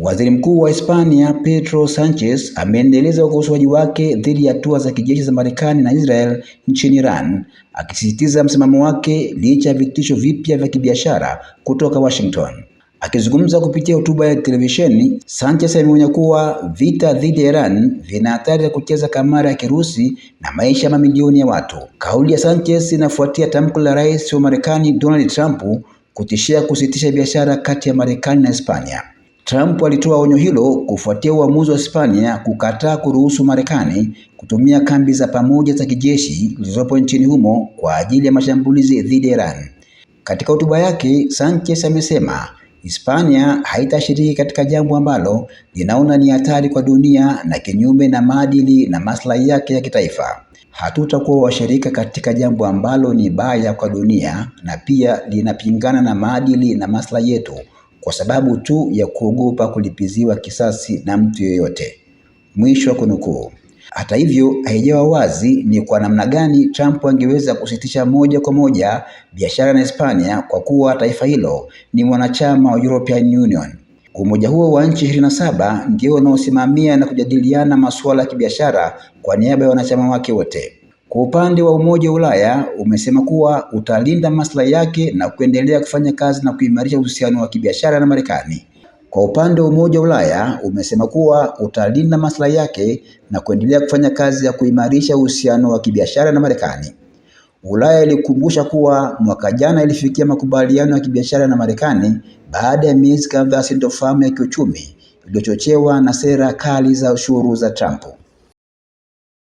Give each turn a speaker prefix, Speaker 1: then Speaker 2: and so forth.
Speaker 1: Waziri Mkuu wa Hispania Pedro Sanchez ameendeleza ukosoaji wake dhidi ya hatua za kijeshi za Marekani na Israel nchini Iran, akisisitiza msimamo wake licha ya vitisho vipya vya kibiashara kutoka Washington. Akizungumza kupitia hotuba ya televisheni, Sanchez ameonya kuwa vita dhidi ya Iran vina hatari ya kucheza kamari ya kirusi na maisha ya mamilioni ya watu. Kauli ya Sanchez inafuatia tamko la Rais wa Marekani Donald Trump kutishia kusitisha biashara kati ya Marekani na Hispania. Trump alitoa onyo hilo kufuatia uamuzi wa Hispania kukataa kuruhusu Marekani kutumia kambi za pamoja za kijeshi zilizopo nchini humo kwa ajili ya mashambulizi dhidi ya Iran. Katika hotuba yake, Sanchez amesema Hispania haitashiriki katika jambo ambalo linaona ni hatari kwa dunia na kinyume na maadili na maslahi yake ya kitaifa. Hatutakuwa washirika katika jambo ambalo ni baya kwa dunia na pia linapingana na maadili na maslahi yetu kwa sababu tu ya kuogopa kulipiziwa kisasi na mtu yeyote. Mwisho wa kunukuu. Hata hivyo, haijawa wazi ni kwa namna gani Trump angeweza kusitisha moja kwa moja biashara na Hispania kwa kuwa taifa hilo ni mwanachama wa European Union. Umoja huo wa nchi 27 ndio unaosimamia na kujadiliana masuala ya kibiashara kwa niaba ya wanachama wake wote. Kwa upande wa Umoja wa Ulaya umesema kuwa utalinda maslahi yake na kuendelea kufanya kazi na kuimarisha uhusiano wa kibiashara na Marekani. Kwa upande wa Umoja wa Ulaya umesema kuwa utalinda maslahi yake na kuendelea kufanya kazi ya kuimarisha uhusiano wa kibiashara na Marekani. Ulaya ilikumbusha kuwa mwaka jana ilifikia makubaliano ya kibiashara na Marekani baada ya miezi kadhaa sintofahamu ya kiuchumi iliyochochewa na sera kali za ushuru za Trump.